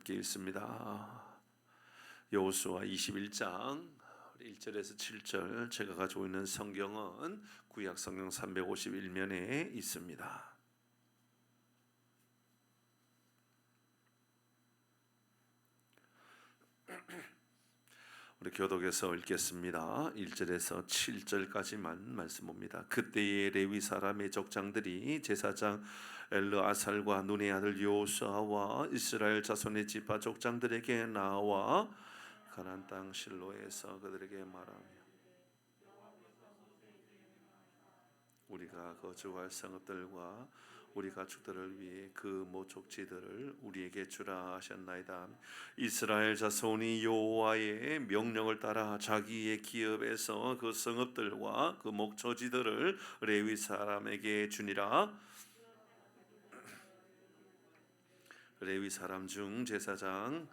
함께 읽습니다. 여호수아 21장 1절에서 7절, 제가 가지고 있는 성경은 구약 성경 351면에 있습니다. 우리 교독에서 읽겠습니다. 1절에서 7절까지만 말씀 봅니다. 그때의 레위 사람의 족장들이 제사장 엘르아살과 눈의 아들 여호수아와 이스라엘 자손의 지파 족장들에게 나와 가나안 땅 실로에서 그들에게 말하며, 우리가 거주할 성읍들과 우리 가축들을 위해 그 모촉지들을 우리에게 주라 하셨나이다. 이스라엘 자손이 여호와의 명령을 따라 자기의 기업에서 그 성읍들과 그 목초지들을 레위 사람에게 주니라. 레위 사람 중 제사장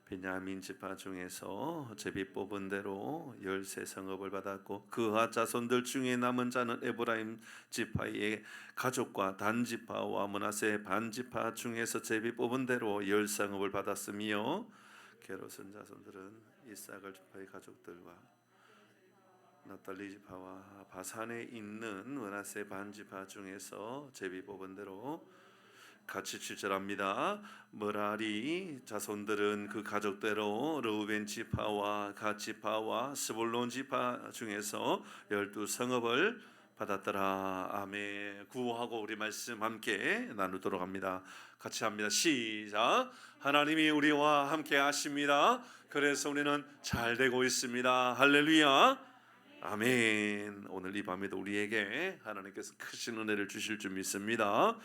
베냐민 지파 중에서 제비 뽑은 대로 13성읍을 받았고, 그하 자손들 중에 남은 자는 에브라임 지파의 가족과 단 지파와 므낫세 반 지파 중에서 제비 뽑은 대로 10성읍을 받았으며, 게르손 자손들은 이사갈 지파의 가족들과 납달리 지파와 바산에 있는 므낫세 반 지파 중에서 제비 뽑은 대로 같이 7절합니다. 머라리 자손들은 그 가족대로 르우벤 지파와 갓 지파와 스불론 지파 중에서 12성읍을 받았더라. 아멘. 구호하고 우리 말씀 함께 나누도록 합니다. 같이 합니다. 시작. 하나님이 우리와 함께 하십니다. 그래서 우리는 잘 되고 있습니다. 할렐루야. 아멘. 오늘 이 밤에도 우리에게 하나님께서 크신 은혜를 주실 줄 믿습니다.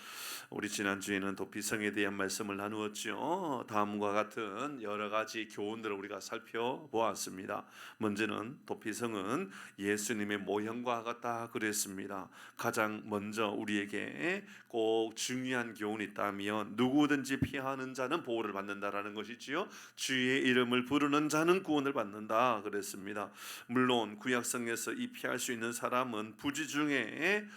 우리 지난주에는 도피성에 대한 말씀을 나누었죠. 다음과 같은 여러 가지 교훈들을 우리가 살펴보았습니다. 먼저는 도피성은 예수님의 모형과 같다 그랬습니다. 가장 먼저 우리에게 꼭 중요한 교훈이 있다면 누구든지 피하는 자는 보호를 받는다라는 것이지요. 주의 이름을 부르는 자는 구원을 받는다 그랬습니다. 물론 구약성에서 이 피할 수 있는 사람은 부지 중에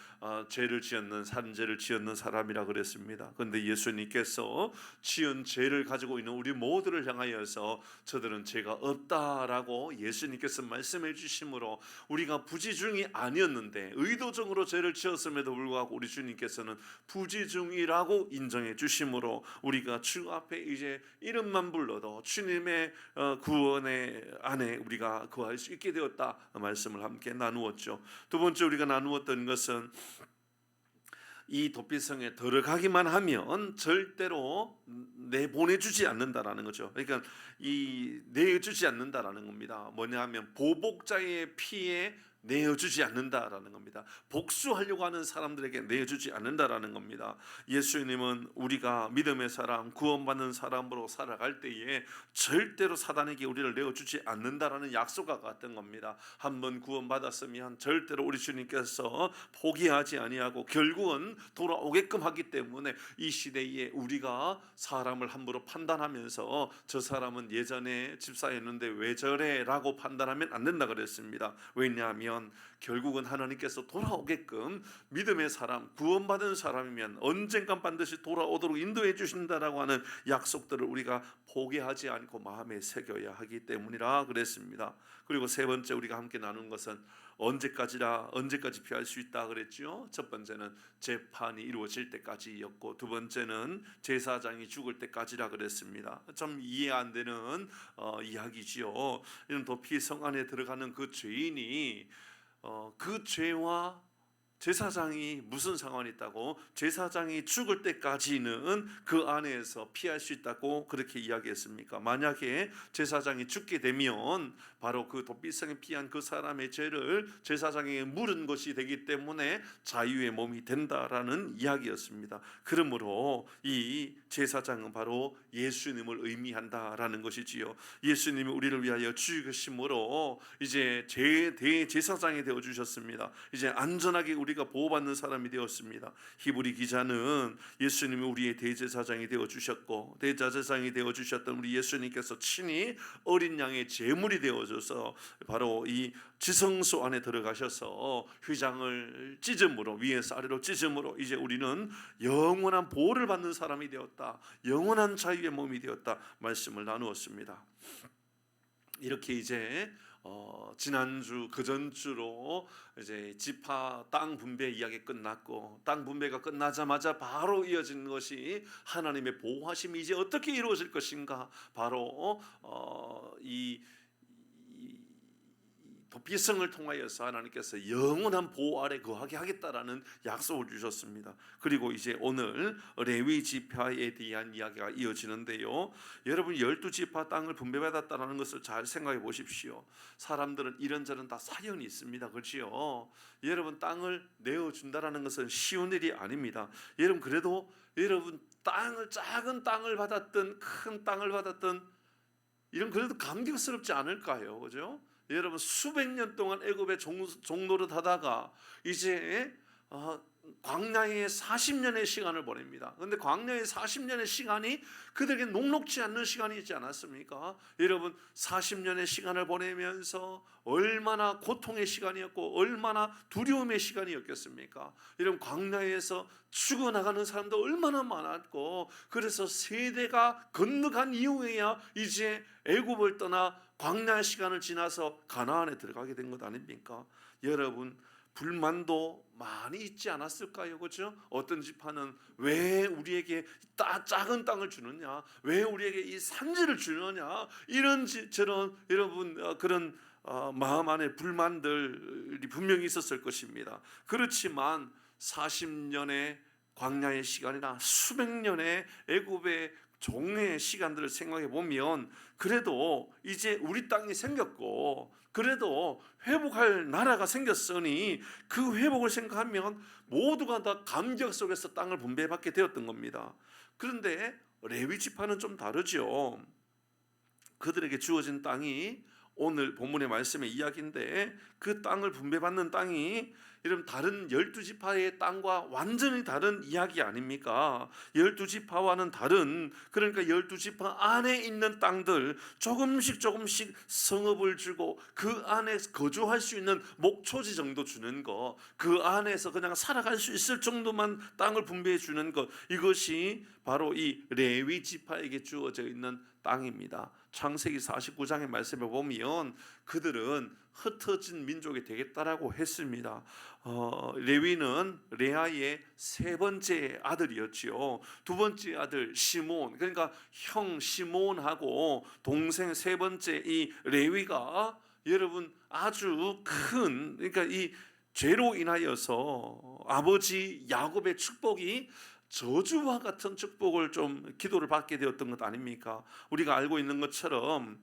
죄를 지었는 산죄를 지었는 사람이라 그랬습니다. 그런데 예수님께서 지은 죄를 가지고 있는 우리 모두를 향하여서 저들은 죄가 없다라고 예수님께서 말씀해 주심으로 우리가 부지 중이 아니었는데 의도적으로 죄를 지었음에도 불구하고 우리 주님께서는 부지 중이라고 인정해 주심으로 우리가 주 앞에 이제 이름만 불러도 주님의 구원의 안에 우리가 거할 수 있게 되었다 말씀을 함께 나누었죠. 두 번째 우리가 나누었던 것은 이 도피성에 들어가기만 하면 절대로 내보내주지 않는다라는 거죠. 그러니까 이 내주지 않는다라는 겁니다. 뭐냐 하면 보복자의 피에 내어주지 않는다라는 겁니다. 복수하려고 하는 사람들에게 내어주지 않는다라는 겁니다. 예수님은 우리가 믿음의 사람, 구원받는 사람으로 살아갈 때에 절대로 사단에게 우리를 내어주지 않는다라는 약속과 같은 겁니다. 한번 구원받았으면 절대로 우리 주님께서 포기하지 아니하고 결국은 돌아오게끔 하기 때문에 이 시대에 우리가 사람을 함부로 판단하면서 저 사람은 예전에 집사였는데 왜 저래? 라고 판단하면 안 된다 그랬습니다. 왜냐하면 결국은 하나님께서 돌아오게끔 믿음의 사람, 구원받은 사람이면 언젠간 반드시 돌아오도록 인도해 주신다라고 하는 약속들을 우리가 포기하지 않고 마음에 새겨야 하기 때문이라 그랬습니다. 그리고 세 번째 우리가 함께 나눈 것은 언제까지 피할 수 있다 그랬죠. 첫 번째는 재판이 이루어질 때까지였고, 두 번째는 제사장이 죽을 때까지라 그랬습니다. 좀 이해 안 되는 이야기지요. 이런 도피성 안에 들어가는 그 죄인이 그 죄와 제사장이 무슨 상관이 있다고? 제사장이 죽을 때까지는 그 안에서 피할 수 있다고 그렇게 이야기했습니까? 만약에 제사장이 죽게 되면 바로 그 도피성에 피한 그 사람의 죄를 제사장에게 물은 것이 되기 때문에 자유의 몸이 된다라는 이야기였습니다. 그러므로 이 제사장은 바로 예수님을 의미한다라는 것이지요. 예수님이 우리를 위하여 죽으심으로 이제 대제사장이 되어 주셨습니다. 이제 안전하게 우리가 보호받는 사람이 되었습니다. 히브리 기자는 예수님이 우리의 대제사장이 되어주셨고 대제사장이 되어주셨던 우리 예수님께서 친히 어린 양의 제물이 되어줘서 바로 이 지성소 안에 들어가셔서 휘장을 찢음으로 위에서 아래로 찢음으로 이제 우리는 영원한 보호를 받는 사람이 되었다, 영원한 자유의 몸이 되었다 말씀을 나누었습니다. 이렇게 이제 지난주 그 전주로 이제 지파 땅 분배 이야기 끝났고, 땅 분배가 끝나자마자 바로 이어진 것이 하나님의 보호하심이 이제 어떻게 이루어질 것인가, 바로 이 도피성을 통하여서 하나님께서 영원한 보호 아래 거하게 하겠다라는 약속을 주셨습니다. 그리고 이제 오늘 레위 지파에 대한 이야기가 이어지는데요. 여러분 12지파 땅을 분배받았다는 것을 잘 생각해 보십시오. 사람들은 이런저런 다 사연이 있습니다. 그렇지요? 여러분 땅을 내어준다라는 것은 쉬운 일이 아닙니다. 여러분 그래도 여러분 땅을 작은 땅을 받았든 큰 땅을 받았든 이런 그래도 감격스럽지 않을까요? 그죠? 여러분 수백 년 동안 애굽의 종노릇 하다가 이제 광야에 40년의 시간을 보냅니다. 그런데 광야의 40년의 시간이 그들에게 녹록지 않는 시간이 있지 않았습니까? 여러분 40년의 시간을 보내면서 얼마나 고통의 시간이었고 얼마나 두려움의 시간이었겠습니까? 여러분 광야에서 죽어나가는 사람도 얼마나 많았고, 그래서 세대가 건너간 이후에야 이제 애굽을 떠나 광야의 시간을 지나서 가나안에 들어가게 된 것 아닙니까? 여러분 불만도 많이 있지 않았을까요? 그렇죠? 어떤 지파는 왜 우리에게 작은 땅을 주느냐, 왜 우리에게 이 산지를 주느냐, 이런저런 여러분 그런 마음 안에 불만들이 분명히 있었을 것입니다. 그렇지만 40년의 광야의 시간이나 수백 년의 애굽의 종의 시간들을 생각해 보면 그래도 이제 우리 땅이 생겼고 그래도 회복할 나라가 생겼으니 그 회복을 생각하면 모두가 다 감격 속에서 땅을 분배받게 되었던 겁니다. 그런데 레위 지파는 좀 다르죠. 그들에게 주어진 땅이 오늘 본문의 말씀의 이야기인데, 그 땅을 분배받는 땅이 이런 다른 12지파의 땅과 완전히 다른 이야기 아닙니까? 12지파와는 다른, 그러니까 12지파 안에 있는 땅들 조금씩 성읍을 주고 그 안에 거주할 수 있는 목초지 정도 주는 거, 그 안에서 그냥 살아갈 수 있을 정도만 땅을 분배해 주는 것, 이것이 바로 이 레위 지파에게 주어져 있는 땅입니다. 창세기 49장의 말씀을 보면 그들은 흩어진 민족이 되겠다라고 했습니다. 레위는 레아의 세 번째 아들이었지요. 두 번째 아들 시몬, 그러니까 형 시몬하고 동생 세 번째 이 레위가 여러분 아주 큰, 그러니까 이 죄로 인하여서 아버지 야곱의 축복이 저주와 같은 축복을 좀 기도를 받게 되었던 것 아닙니까? 우리가 알고 있는 것처럼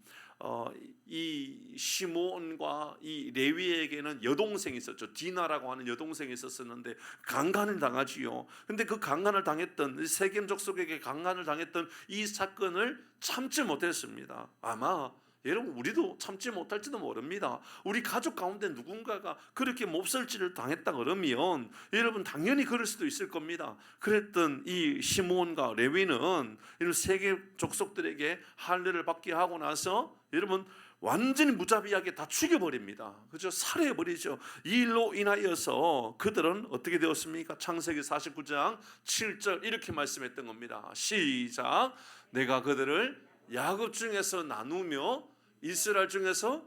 이 시몬과 이 레위에게는 여동생이 있었죠. 디나라고 하는 여동생이 있었는데 강간을 당하지요. 근데 그 강간을 당했던 세겜 족속에게 강간을 당했던 이 사건을 참지 못했습니다. 아마 여러분 우리도 참지 못할지도 모릅니다. 우리 가족 가운데 누군가가 그렇게 몹쓸지를 당했다 그러면 여러분 당연히 그럴 수도 있을 겁니다. 그랬던 이 시므온과 레위는 이런 세계 족속들에게 할례를 받게 하고 나서 여러분 완전히 무자비하게 다 죽여버립니다. 그죠? 살해버리죠. 이 일로 인하여서 그들은 어떻게 되었습니까? 창세기 49장 7절 이렇게 말씀했던 겁니다. 시작. 내가 그들을 야곱 중에서 나누며 이스라엘 중에서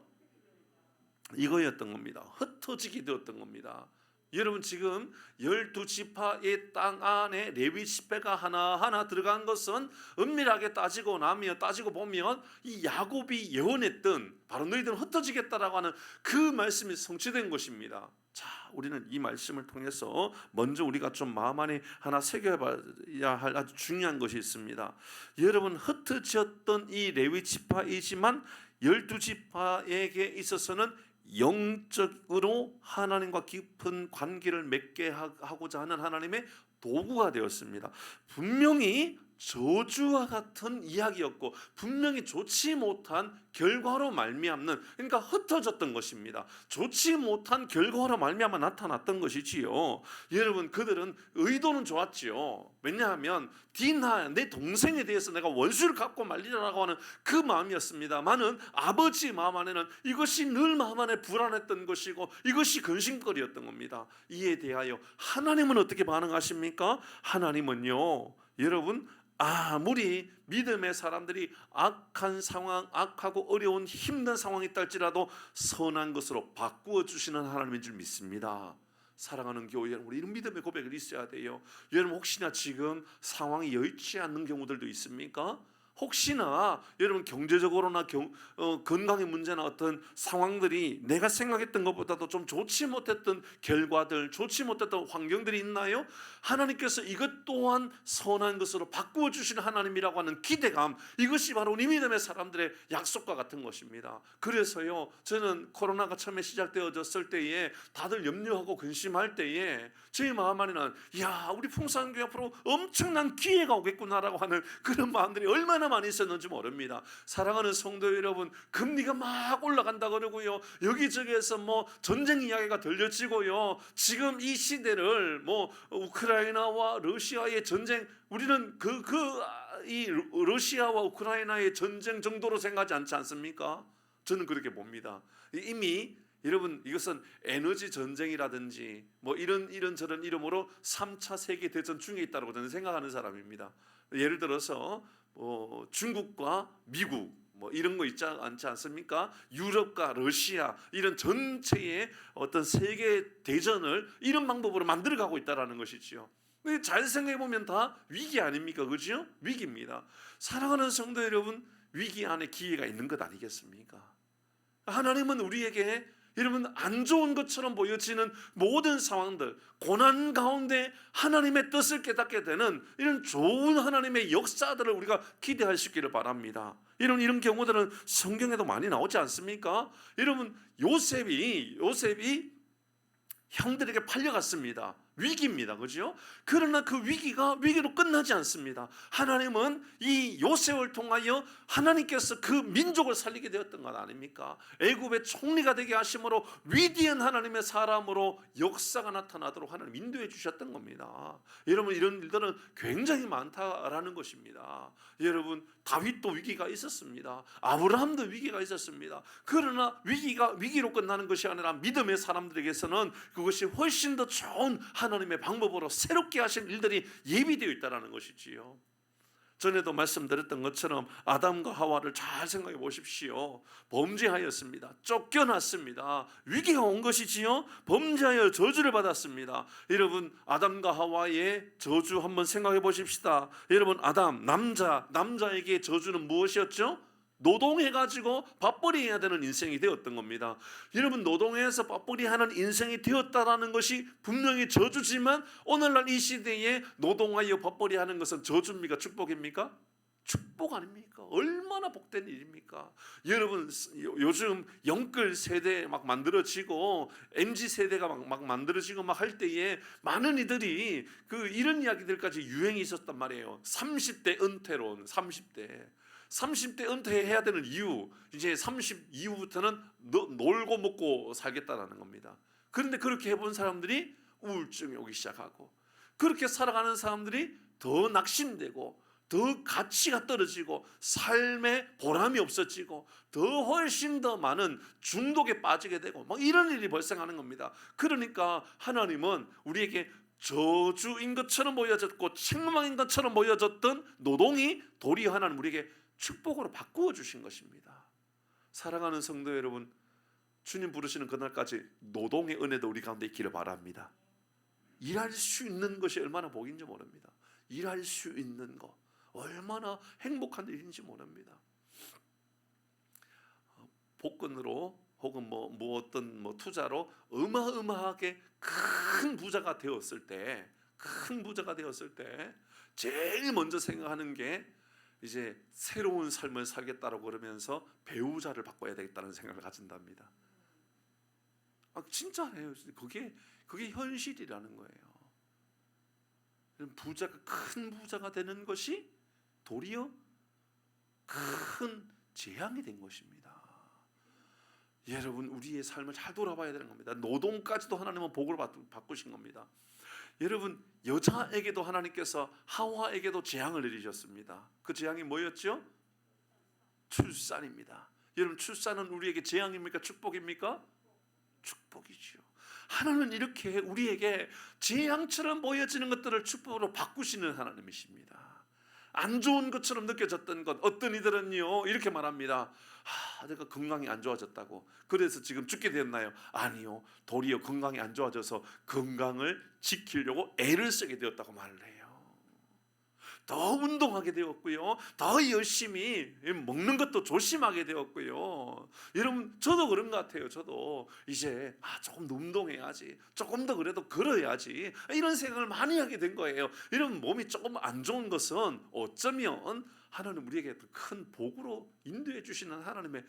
이거였던 겁니다. 흩어지게 되었던 겁니다. 여러분 지금 12지파의 땅 안에 레위 지파가 하나하나 들어간 것은 은밀하게 따지고 보면 이 야곱이 예언했던 바로 너희들은 흩어지겠다라고 하는 그 말씀이 성취된 것입니다. 자, 우리는 이 말씀을 통해서 먼저 우리가 좀 마음 안에 하나 새겨봐야 할 아주 중요한 것이 있습니다. 여러분 흩어졌던 이 레위 지파이지만 12지파에게 있어서는 영적으로 하나님과 깊은 관계를 맺게 하고자 하는 하나님의 도구가 되었습니다. 분명히 저주와 같은 이야기였고 분명히 좋지 못한 결과로 말미암는, 그러니까 흩어졌던 것입니다. 좋지 못한 결과로 말미암아 나타났던 것이지요. 여러분, 그들은 의도는 좋았지요. 왜냐하면 디나 내 동생에 대해서 내가 원수를 갚고 말리라고 하는 그 마음이었습니다만은 아버지 마음 안에는 이것이 늘 마음 안에 불안했던 것이고 이것이 근심거리였던 겁니다. 이에 대하여 하나님은 어떻게 반응하십니까? 하나님은요, 여러분, 아무리 믿음의 사람들이 악한 상황, 악하고 어려운 힘든 상황이 있다 할지라도 선한 것으로 바꾸어 주시는 하나님인 줄 믿습니다. 사랑하는 교회 여러분, 우리 이런 믿음의 고백을 있어야 돼요. 여러분, 혹시나 지금 상황이 여의치 않는 경우들도 있습니까? 혹시나 여러분 경제적으로나 건강의 문제나 어떤 상황들이 내가 생각했던 것보다도 좀 좋지 못했던 결과들, 좋지 못했던 환경들이 있나요? 하나님께서 이것 또한 선한 것으로 바꾸어 주시는 하나님이라고 하는 기대감, 이것이 바로 우리 믿음의 사람들의 약속과 같은 것입니다. 그래서요, 저는 코로나가 처음에 시작되어졌을 때에 다들 염려하고 근심할 때에 제 마음 안에는 야, 우리 풍성교회 앞으로 엄청난 기회가 오겠구나라고 하는 그런 마음들이 얼마나 많이 있었는지 모릅니다. 사랑하는 성도 여러분, 금리가 막 올라간다 그러고요, 여기저기에서 뭐 전쟁 이야기가 들려지고요, 지금 이 시대를 뭐 우크라이나와 러시아의 전쟁, 우리는 이 러시아와 우크라이나의 전쟁 정도로 생각하지 않지 않습니까? 저는 그렇게 봅니다. 이미 여러분, 이것은 에너지 전쟁이라든지 뭐 이런 저런 이름으로 3차 세계 대전 중에 있다고 저는 생각하는 사람입니다. 예를 들어서 중국과 미국 뭐 이런 거 있지 않지 않습니까? 유럽과 러시아, 이런 전체의 어떤 세계 대전을 이런 방법으로 만들어가고 있다라는 것이지요. 잘 생각해 보면 다 위기 아닙니까? 그죠? 위기입니다. 사랑하는 성도 여러분, 위기 안에 기회가 있는 것 아니겠습니까? 하나님은 우리에게 여러분 안 좋은 것처럼 보여지는 모든 상황들, 고난 가운데 하나님의 뜻을 깨닫게 되는 이런 좋은 하나님의 역사들을 우리가 기대할 수 있기를 바랍니다. 이런 경우들은 성경에도 많이 나오지 않습니까? 여러분, 요셉이 형들에게 팔려갔습니다. 위기입니다. 그죠? 그러나 그 위기가 위기로 끝나지 않습니다. 하나님은 이 요셉을 통하여 하나님께서 그 민족을 살리게 되었던 것 아닙니까? 애굽의 총리가 되게 하심으로 위대한 하나님의 사람으로 역사가 나타나도록 하나님 인도해 주셨던 겁니다. 여러분, 이런 일들은 굉장히 많다라는 것입니다. 여러분, 다윗도 위기가 있었습니다. 아브라함도 위기가 있었습니다. 그러나 위기가 위기로 끝나는 것이 아니라 믿음의 사람들에게서는 그것이 훨씬 더 좋은 하나님의 방법으로 새롭게 하신 일들이 예비되어 있다는 것이지요. 전에도 말씀드렸던 것처럼 아담과 하와를 잘 생각해 보십시오. 범죄하였습니다. 쫓겨났습니다. 위기가 온 것이지요. 범죄하여 저주를 받았습니다. 여러분, 아담과 하와의 저주 한번 생각해 보십시다. 여러분, 아담 남자에게 저주는 무엇이었죠? 노동해가지고 밥벌이 해야 되는 인생이 되었던 겁니다. 여러분, 노동해서 밥벌이 하는 인생이 되었다라는 것이 분명히 저주지만 오늘날 이 시대에 노동하여 밥벌이 하는 것은 저주입니까? 축복입니까? 축복 아닙니까? 얼마나 복된 일입니까? 여러분, 요즘 영끌 세대 막 만들어지고 MZ 세대가 막 만들어지고 막 할 때에 많은 이들이 이런 이야기들까지 유행이 있었단 말이에요. 30대 은퇴론, 30대 은퇴해야 되는 이유, 이제 30 이후부터는 놀고 먹고 살겠다라는 겁니다. 그런데 그렇게 해본 사람들이 우울증이 오기 시작하고, 그렇게 살아가는 사람들이 더 낙심되고 더 가치가 떨어지고 삶의 보람이 없어지고 더 훨씬 더 많은 중독에 빠지게 되고 막 이런 일이 발생하는 겁니다. 그러니까 하나님은 우리에게 저주인 것처럼 보여졌고 책망인 것처럼 보여졌던 노동이 도리어 하나님 우리에게 축복으로 바꾸어 주신 것입니다. 사랑하는 성도 여러분, 주님 부르시는 그날까지 노동의 은혜도 우리 가운데 있기를 바랍니다. 일할 수 있는 것이 얼마나 복인지 모릅니다. 일할 수 있는 것 얼마나 행복한 일인지 모릅니다. 복권으로 혹은 어떤 투자로 어마어마하게 큰 부자가 되었을 때 제일 먼저 생각하는 게 이제 새로운 삶을 살겠다고 그러면서 배우자를 바꿔야 되겠다는 생각을 가진답니다. 진짜예요. 그게 현실이라는 거예요. 큰 부자가 되는 것이 도리어 큰 재앙이 된 것입니다. 여러분, 우리의 삶을 잘 돌아봐야 되는 겁니다. 노동까지도 하나님은 복을 바꾸신 겁니다. 여러분, 여자에게도 하나님께서 하와에게도 재앙을 내리셨습니다. 그 재앙이 뭐였죠? 출산입니다. 여러분, 출산은 우리에게 재앙입니까? 축복입니까? 축복이죠. 하나님은 이렇게 우리에게 재앙처럼 보여지는 것들을 축복으로 바꾸시는 하나님이십니다. 안 좋은 것처럼 느껴졌던 것, 어떤 이들은요 이렇게 말합니다. 내가 건강이 안 좋아졌다고, 그래서 지금 죽게 되었나요? 아니요, 도리어 건강이 안 좋아져서 건강을 지키려고 애를 쓰게 되었다고 말을 해요. 더 운동하게 되었고요, 더 열심히 먹는 것도 조심하게 되었고요. 여러분, 저도 그런 것 같아요. 저도 이제 조금 더 운동해야지, 조금 더 그래도 걸어야지, 이런 생각을 많이 하게 된 거예요. 여러분, 몸이 조금 안 좋은 것은 어쩌면 하나님 우리에게 더 큰 복으로 인도해 주시는 하나님의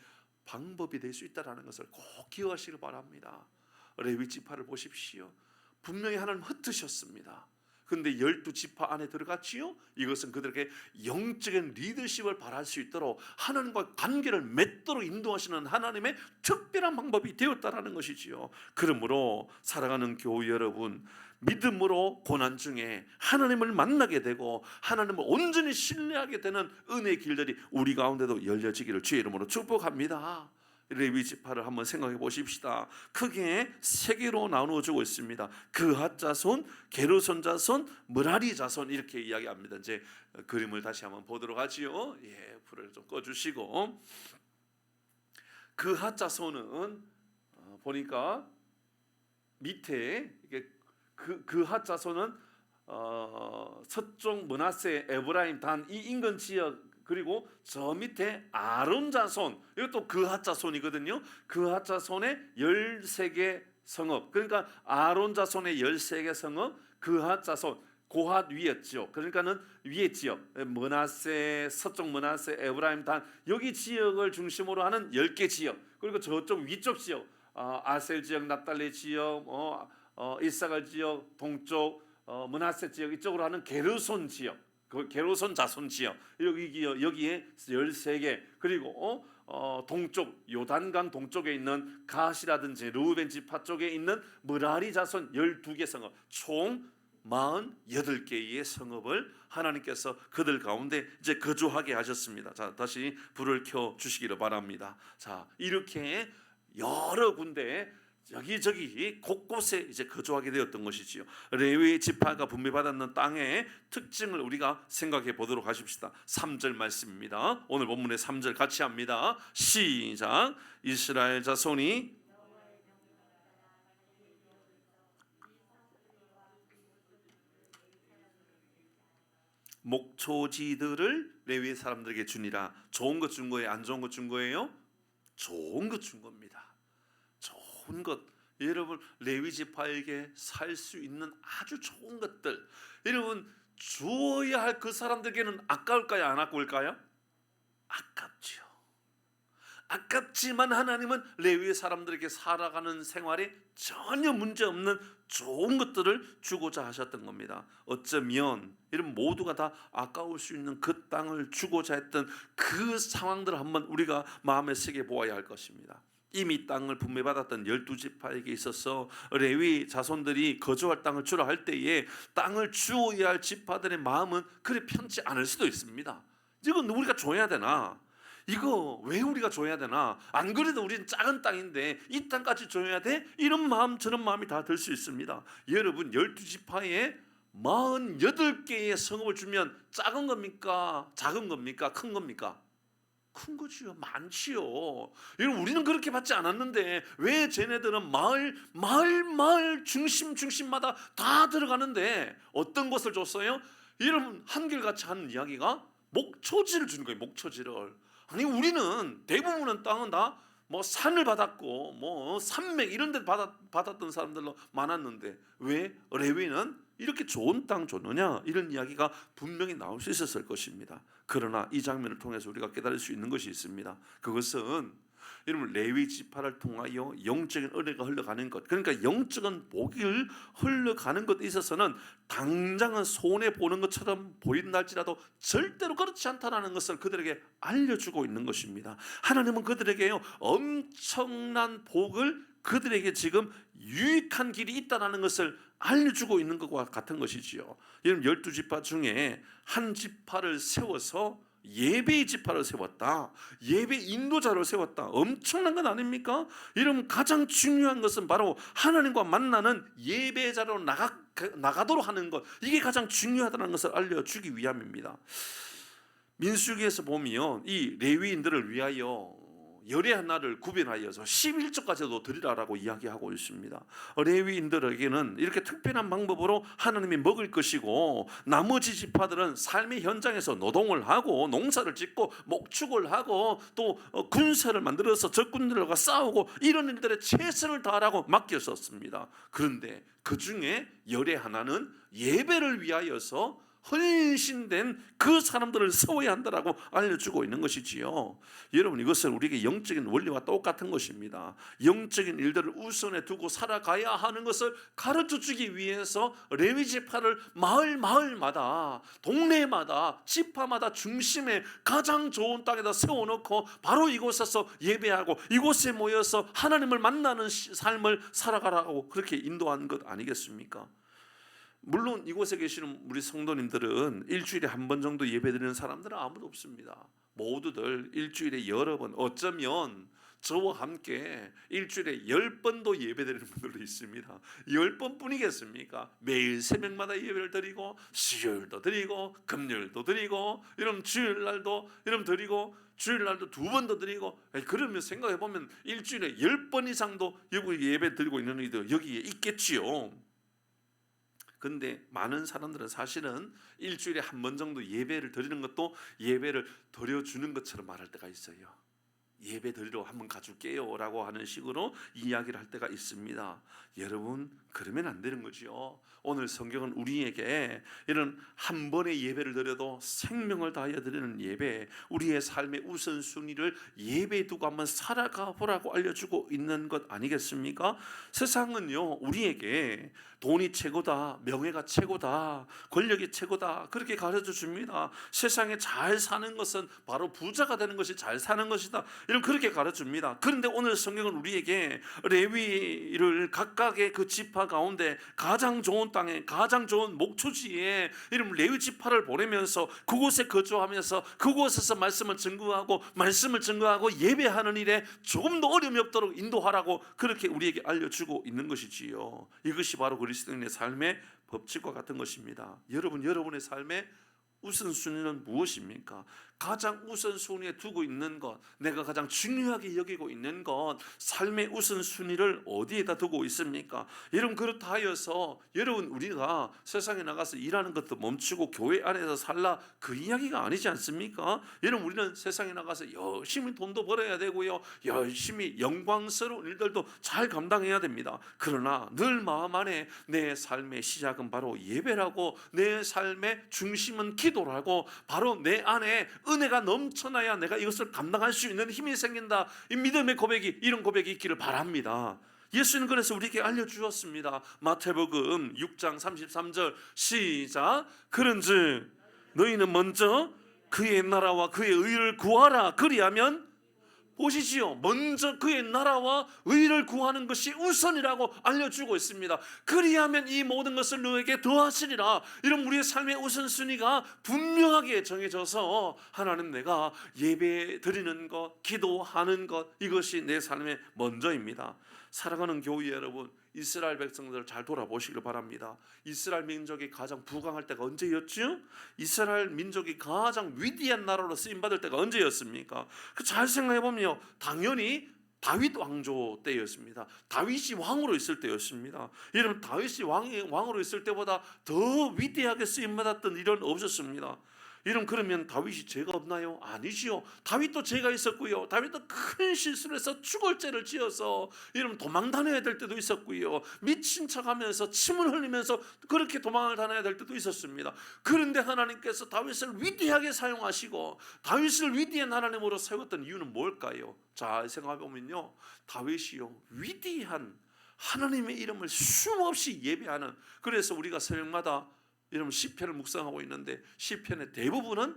방법이 될 수 있다는 것을 꼭 기억하시길 바랍니다. 레위 지파를 보십시오. 분명히 하나님 흩으셨습니다. 그런데 12지파 안에 들어갔지요. 이것은 그들에게 영적인 리더십을 발할 수 있도록 하나님과 관계를 맺도록 인도하시는 하나님의 특별한 방법이 되었다라는 것이지요. 그러므로 사랑하는 교우 여러분, 믿음으로 고난 중에 하나님을 만나게 되고 하나님을 온전히 신뢰하게 되는 은혜의 길들이 우리 가운데도 열려지기를 주의 이름으로 축복합니다. 레위 지파를 한번 생각해 보십시다. 크게 세 개로 나누어지고 있습니다. 그핫 자손, 게르손 자손, 므라리 자손, 이렇게 이야기합니다. 이제 그림을 다시 한번 보도록 하지요. 불을 좀 꺼주시고, 그핫 자손은 보니까 밑에 이게 그핫 자손은 서쪽 므낫세, 에브라임, 단 이 인근 지역, 그리고 저 밑에 아론 자손, 이것도 그핫 자손이거든요. 그핫 자손의 13개 성읍, 그러니까 아론 자손의 13개 성읍, 그핫 자손, 고핫 위였죠. 그러니까는 위에 지역, 므낫세, 서쪽 므낫세, 에브라임, 단 여기 지역을 중심으로 하는 10개 지역, 그리고 저쪽 위쪽 지역, 아셀 지역, 납달리 지역, 이사갈 지역, 동쪽 므낫세 지역, 이쪽으로 하는 게르손 지역, 그 게르손 자손 지역, 여기에 13개, 그리고 동쪽 요단강 동쪽에 있는 갓이라든지 르우벤 지파 쪽에 있는 므라리 자손 12개 성읍, 총 48개의 성읍을 하나님께서 그들 가운데 이제 거주하게 하셨습니다. 자, 다시 불을 켜 주시기를 바랍니다. 자, 이렇게 여러 군데 여기저기 곳곳에 이제 거주하게 되었던 것이지요. 레위 지파가 분배받았는 땅의 특징을 우리가 생각해 보도록 하십시다. 3절 말씀입니다. 오늘 본문의 3절 같이 합니다. 시작. 이스라엘 자손이 목초지들을 레위 사람들에게 주니라. 좋은 것 준 거예요? 안 좋은 것 준 거예요? 좋은 것 준 겁니다. 좋은 것, 여러분, 레위 지파에게 살 수 있는 아주 좋은 것들, 여러분, 주어야 할 그 사람들에게는 아까울까요? 안 아까울까요? 아깝죠. 아깝지만 하나님은 레위 사람들에게 살아가는 생활에 전혀 문제없는 좋은 것들을 주고자 하셨던 겁니다. 어쩌면 이런 모두가 다 아까울 수 있는 그 땅을 주고자 했던 그 상황들을 한번 우리가 마음에 새겨 보아야 할 것입니다. 이미 땅을 분배받았던 12지파에게 있어서 레위 자손들이 거주할 땅을 주라 할 때에 땅을 주어야 할 지파들의 마음은 그리 편치 않을 수도 있습니다. 이건 우리가 줘야 되나? 이거 왜 우리가 줘야 되나? 안 그래도 우리는 작은 땅인데 이 땅까지 줘야 돼? 이런 마음, 저런 마음이 다 들 수 있습니다. 여러분, 12지파에 48개의 성읍을 주면 작은 겁니까? 작은 겁니까? 큰 겁니까? 큰 거지요. 많지요. 여러분, 우리는 그렇게 받지 않았는데 왜 쟤네들은 마을 중심마다 다 들어가는데 어떤 것을 줬어요? 여러분, 한결같이 하는 이야기가 목초지를 주는 거예요. 목초지를. 아니, 우리는 대부분은 땅은 다 뭐 산을 받았고 뭐 산맥 이런 데 받았던 사람들로 많았는데 왜 레위는 이렇게 좋은 땅 줬느냐, 이런 이야기가 분명히 나올 수 있었을 것입니다. 그러나 이 장면을 통해서 우리가 깨달을 수 있는 것이 있습니다. 그것은 여러분 레위 지파를 통하여 영적인 은혜가 흘러가는 것, 그러니까 영적인 복이 흘러가는 것에 있어서는 당장은 손해 보는 것처럼 보인다 할지라도 절대로 그렇지 않다는 것을 그들에게 알려주고 있는 것입니다. 하나님은 그들에게요 엄청난 복을, 그들에게 지금 유익한 길이 있다는 것을 알려주고 있는 것과 같은 것이지요. 여러분 12지파 중에 한 지파를 세워서 예배의 지파를 세웠다, 예배 인도자를 세웠다. 엄청난 건 아닙니까? 여러분 가장 중요한 것은 바로 하나님과 만나는 예배자로 나가도록 하는 것, 이게 가장 중요하다는 것을 알려주기 위함입니다. 민수기에서 보면 이 레위인들을 위하여 열의 하나를 구별하여서 11조까지도 드리라라고 이야기하고 있습니다. 레위인들에게는 이렇게 특별한 방법으로 하나님이 먹을 것이고, 나머지 지파들은 삶의 현장에서 노동을 하고 농사를 짓고 목축을 하고 또 군사를 만들어서 적군들과 싸우고 이런 일들에 최선을 다하라고 맡겼었습니다. 그런데 그 중에 열의 하나는 예배를 위하여서 헌신된 그 사람들을 세워야 한다라고 알려주고 있는 것이지요. 여러분 이것은 우리에게 영적인 원리와 똑같은 것입니다. 영적인 일들을 우선에 두고 살아가야 하는 것을 가르쳐주기 위해서 레위 지파를 마을마다 동네마다 지파마다 중심에 가장 좋은 땅에다 세워놓고 바로 이곳에서 예배하고 이곳에 모여서 하나님을 만나는 삶을 살아가라고 그렇게 인도한 것 아니겠습니까? 물론 이곳에 계시는 우리 성도님들은 일주일에 한 번 정도 예배드리는 사람들은 아무도 없습니다. 모두들 일주일에 여러 번, 어쩌면 저와 함께 일주일에 10번도 예배드리는 분들도 있습니다. 10번뿐이겠습니까? 매일 새벽마다 예배를 드리고 수요일도 드리고 금요일도 드리고 이런 주일날도 이런 드리고 주일날도 2번도 드리고, 그러면 생각해보면 일주일에 10번 이상도 여기 예배 드리고 있는 이들 여기에 있겠지요. 근데 많은 사람들은 사실은 일주일에 한 번 정도 예배를 드리는 것도 예배를 드려주는 것처럼 말할 때가 있어요. 예배 드리러 한번 가줄게요 라고 하는 식으로 이야기를 할 때가 있습니다. 여러분 그러면 안 되는 거죠. 오늘 성경은 우리에게 이런 한 번의 예배를 드려도 생명을 다하여 드리는 예배, 우리의 삶의 우선순위를 예배에 두고 한번 살아가 보라고 알려주고 있는 것 아니겠습니까? 세상은요 우리에게 돈이 최고다, 명예가 최고다, 권력이 최고다 그렇게 가르쳐 줍니다. 세상에 잘 사는 것은 바로 부자가 되는 것이 잘 사는 것이다, 이런 그렇게 가르쳐 줍니다. 그런데 오늘 성경은 우리에게 레위를 각각의 그 지파 가운데 가장 좋은 땅에 가장 좋은 목초지에 이런 레위 지파를 보내면서 그곳에 거주하면서 그곳에서 말씀을 증거하고 예배하는 일에 조금도 어려움이 없도록 인도하라고 그렇게 우리에게 알려주고 있는 것이지요. 이것이 바로 그리스도인의 삶의 법칙과 같은 것입니다. 여러분의 삶의 우선순위는 무엇입니까? 가장 우선순위에 두고 있는 것, 내가 가장 중요하게 여기고 있는 것, 삶의 우선순위를 어디에다 두고 있습니까? 여러분 그렇다 하여서 여러분 우리가 세상에 나가서 일하는 것도 멈추고 교회 안에서 살라 그 이야기가 아니지 않습니까? 여러분 우리는 세상에 나가서 열심히 돈도 벌어야 되고요, 열심히 영광스러운 일들도 잘 감당해야 됩니다. 그러나 늘 마음 안에 내 삶의 시작은 바로 예배라고, 내 삶의 중심은 기도라고, 바로 내 안에 은혜가 넘쳐나야 내가 이것을 감당할 수 있는 힘이 생긴다, 이 믿음의 고백이, 이런 고백이 있기를 바랍니다. 예수는 그래서 우리에게 알려주었습니다. 마태복음 6장 33절 시작. 그런즉 너희는 먼저 그의 나라와 그의 의를 구하라. 그리하면, 보시지요, 먼저 그의 나라와 의를 구하는 것이 우선이라고 알려주고 있습니다. 그리하면 이 모든 것을 너에게 더하시리라. 이런 우리의 삶의 우선순위가 분명하게 정해져서 하나님, 내가 예배 드리는 것, 기도하는 것, 이것이 내 삶의 먼저입니다. 사랑하는 교회 여러분, 이스라엘 백성들을 잘 돌아보시길 바랍니다. 이스라엘 민족이 가장 부강할 때가 언제였죠? 이스라엘 민족이 가장 위대한 나라로 쓰임받을 때가 언제였습니까? 잘 생각해보면 당연히 다윗 왕조 때였습니다. 다윗이 왕으로 있을 때였습니다. 여러분 다윗이 왕으로 있을 때보다 더 위대하게 쓰임받았던 일은 없었습니다. 이런 그러면 다윗이 죄가 없나요? 아니지요. 다윗도 죄가 있었고요. 다윗도 큰 실수를 해서 죽을 죄를 지어서 이러면 도망 다녀야 될 때도 있었고요. 미친 척하면서 침을 흘리면서 그렇게 도망을 다녀야 될 때도 있었습니다. 그런데 하나님께서 다윗을 위대하게 사용하시고 다윗을 위대한 하나님으로 세웠던 이유는 뭘까요? 자, 생각해 보면요, 다윗이요 위대한 하나님의 이름을 숨없이 예배하는, 그래서 우리가 새벽마다 이런 시편을 묵상하고 있는데 시편의 대부분은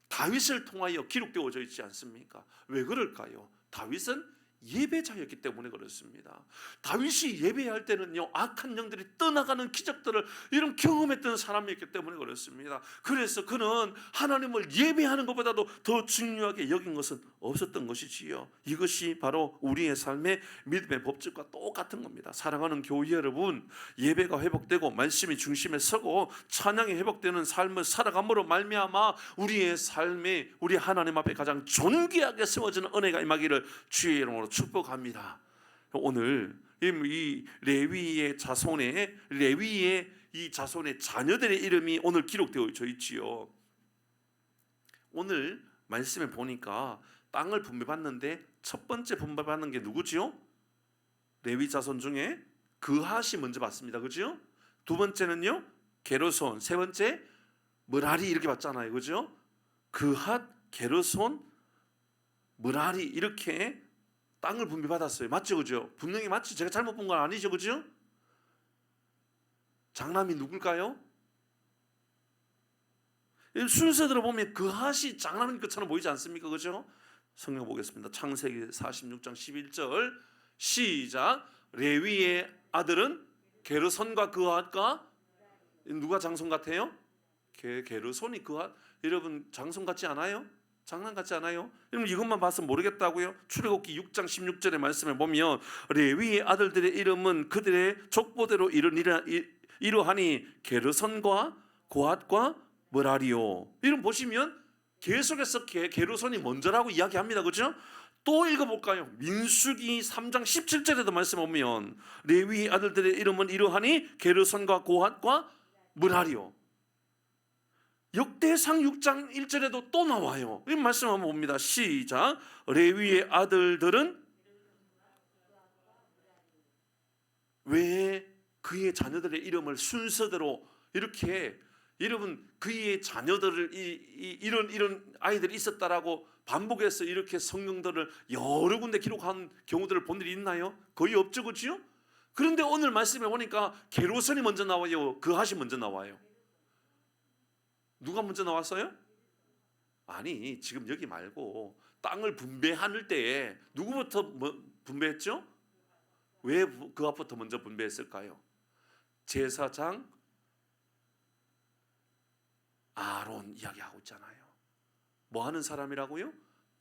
다윗을 통하여 기록되어져 있지 않습니까? 왜 그럴까요? 다윗은 예배자였기 때문에 그렇습니다. 다윗이 예배할 때는요 악한 영들이 떠나가는 기적들을 이런 경험했던 사람이었기 때문에 그렇습니다. 그래서 그는 하나님을 예배하는 것보다도 더 중요하게 여긴 것은 없었던 것이지요. 이것이 바로 우리의 삶의 믿음의 법칙과 똑같은 겁니다. 사랑하는 교회 여러분, 예배가 회복되고 말씀이 중심에 서고 찬양이 회복되는 삶을 살아감으로 말미암아 우리의 삶에 우리 하나님 앞에 가장 존귀하게 세워지는 은혜가 임하기를 주의 이름으로 축복합니다. 오늘 이 레위의 자손의 이 자손의 자녀들의 이름이 오늘 기록되어 있지요. 오늘 말씀에 보니까 땅을 분배받는데 첫 번째 분배받는 게 누구지요? 레위 자손 중에 그핫이 먼저 받습니다. 그죠? 두 번째는요 게르손, 세 번째 므라리 이렇게 받잖아요. 그죠? 그핫, 게르손, 므라리 이렇게 땅을 분배받았어요. 맞죠? 그죠? 분명히 맞죠? 제가 잘못 본 건 아니죠? 그죠? 장남이 누굴까요? 순서대로 보면 그핫이 장남인 것처럼 보이지 않습니까? 그죠? 성경 보겠습니다. 창세기 46장 11절 시작. 레위의 아들은 게르손과 그핫과 누가 장손 같아요? 게르손이 그핫. 여러분 장손 같지 않아요? 장난 같지 않아요? 여러분 이것만 봐서 모르겠다고요? 출애굽기 6장 16절의 말씀에 보면 레위의 아들들의 이름은 그들의 족보대로 이러하니 게르손과 고핫과 므라리요. 이름 보시면 계속해서 게르손이 먼저라고 이야기합니다. 그렇죠? 또 읽어볼까요? 민수기 3장 17절에도 말씀 보면 레위의 아들들의 이름은 이러하니 게르손과 고핫과 므라리요. 역대상 6장 1절에도 또 나와요. 이 말씀 한번 봅니다. 시작. 레위의 아들들은 왜 그의 자녀들의 이름을 순서대로 이렇게, 여러분 그의 자녀들을 이런 아이들이 있었다라고 반복해서 이렇게 성경들을 여러 군데 기록한 경우들을 본 일이 있나요? 거의 없죠. 그렇죠? 그런데 오늘 말씀에 보니까 게르손이 먼저 나와요? 그핫이 먼저 나와요? 누가 먼저 나왔어요? 아니 지금 여기 말고 땅을 분배할 때에 누구부터 분배했죠? 왜 그것부터 먼저 분배했을까요? 제사장 아론 이야기하고 있잖아요. 뭐 하는 사람이라고요?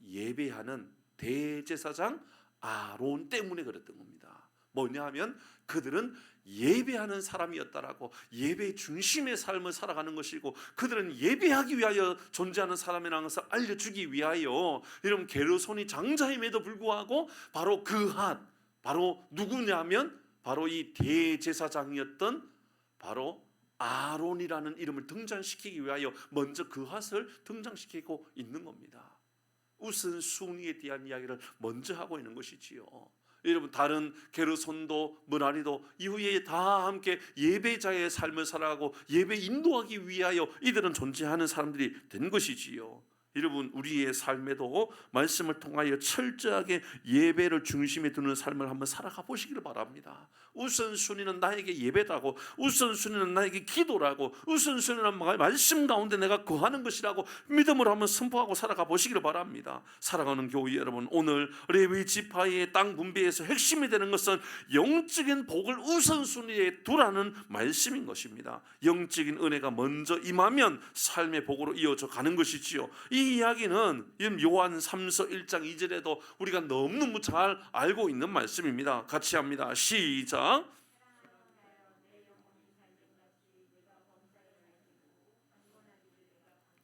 예배하는 대제사장 아론 때문에 그랬던 겁니다. 뭐냐 하면 그들은 예배하는 사람이었다라고, 예배 중심의 삶을 살아가는 것이고 그들은 예배하기 위하여 존재하는 사람이라는 것을 알려주기 위하여, 여러분 게르손이 장자임에도 불구하고 바로 그핫, 바로 누구냐면 바로 이 대제사장이었던 바로 아론이라는 이름을 등장시키기 위하여 먼저 그핫을 등장시키고 있는 겁니다. 우선순위에 대한 이야기를 먼저 하고 있는 것이지요. 여러분 다른 게르손도 므라리도 이후에 다 함께 예배자의 삶을 살아가고 예배 인도하기 위하여 이들은 존재하는 사람들이 된 것이지요. 여러분 우리의 삶에도 말씀을 통하여 철저하게 예배를 중심에 두는 삶을 한번 살아가 보시기를 바랍니다. 우선순위는 나에게 예배다고, 우선순위는 나에게 기도라고, 우선순위는 말씀 가운데 내가 거하는 것이라고 믿음으로 한번 선포하고 살아가 보시기를 바랍니다. 사랑하는 교회 여러분, 오늘 레위 지파의 땅 분배에서 핵심이 되는 것은 영적인 복을 우선순위에 두라는 말씀인 것입니다. 영적인 은혜가 먼저 임하면 삶의 복으로 이어져 가는 것이지요. 이 이야기는 요한 3서 1장 2절에도 우리가 너무너무 잘 알고 있는 말씀입니다. 같이 합니다. 시작.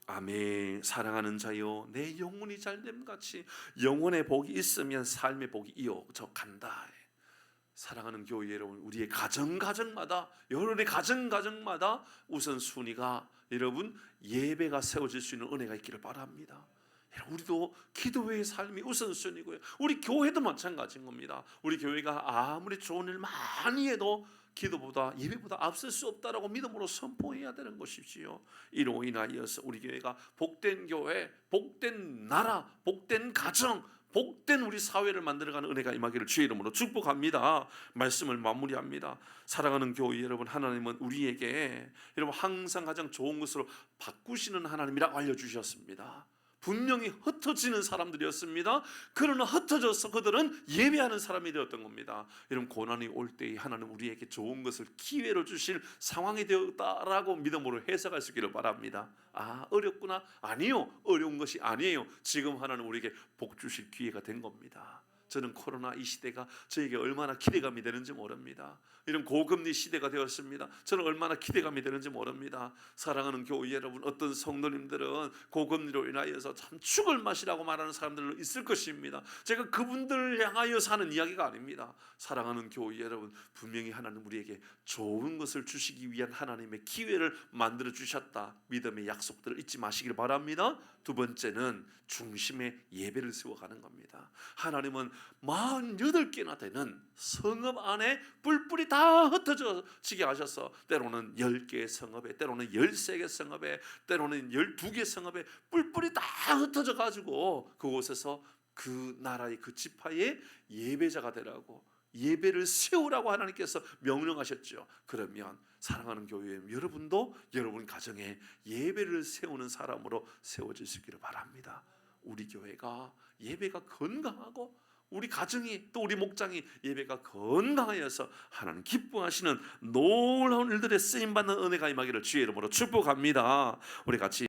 아멘. 사랑하는 자요, 내 영혼이 잘됨 같이 영혼의 복이 있으면 삶의 복이 이어져 간다. 사랑하는 교회 여러분, 우리의 가정마다 여러분의 가정마다 우선순위가 여러분 예배가 세워질 수 있는 은혜가 있기를 바랍니다. 우리도 기도회의 삶이 우선순위고요. 우리 교회도 마찬가지인 겁니다. 우리 교회가 아무리 좋은 일 많이 해도 기도보다 예배보다 앞설 수 없다라고 믿음으로 선포해야 되는 것이지요. 이로 인하여서 우리 교회가 복된 교회, 복된 나라, 복된 가정, 복된 우리 사회를 만들어가는 은혜가 임하기를 주의 이름으로 축복합니다. 말씀을 마무리합니다. 사랑하는 교회 여러분, 하나님은 우리에게 여러분 항상 가장 좋은 것으로 바꾸시는 하나님이라고 알려주셨습니다. 분명히 흩어지는 사람들이었습니다. 그러나 흩어져서 그들은 예배하는 사람이 되었던 겁니다. 여러분, 고난이 올 때에 하나님 우리에게 좋은 것을 기회로 주실 상황이 되었다라고 믿음으로 해석할 수 있기를 바랍니다. 아, 어렵구나. 아니요, 어려운 것이 아니에요. 지금 하나님 우리에게 복 주실 기회가 된 겁니다. 저는 코로나 이 시대가 저에게 얼마나 기대감이 되는지 모릅니다. 이런 고금리 시대가 되었습니다. 저는 얼마나 기대감이 되는지 모릅니다. 사랑하는 교회 여러분, 어떤 성도님들은 고금리로 인하여서 참 죽을 맛이라고 말하는 사람들 있을 것입니다. 제가 그분들을 향하여 사는 이야기가 아닙니다. 사랑하는 교회 여러분, 분명히 하나님 우리에게 좋은 것을 주시기 위한 하나님의 기회를 만들어 주셨다. 믿음의 약속들을 잊지 마시길 바랍니다. 두 번째는 중심의 예배를 세워가는 겁니다. 하나님은 48개나 되는 성읍 안에 뿔뿔이 다 흩어지게 하셔서 때로는 10개의 성읍에, 때로는 13개 성읍에, 때로는 12개 성읍에 뿔뿔이 다 흩어져 가지고 그곳에서 그 나라의 그 지파의 예배자가 되라고, 예배를 세우라고 하나님께서 명령하셨죠. 그러면 사랑하는 교회 여러분도 여러분 가정에 예배를 세우는 사람으로 세워질 수 있기를 바랍니다. 우리 교회가 예배가 건강하고 우리 가정이 또 우리 목장이 예배가 건강하여서 하나님 기뻐하시는 놀라운 일들에 쓰임받는 은혜가 임하기를 주의 이름으로 축복합니다. 우리 같이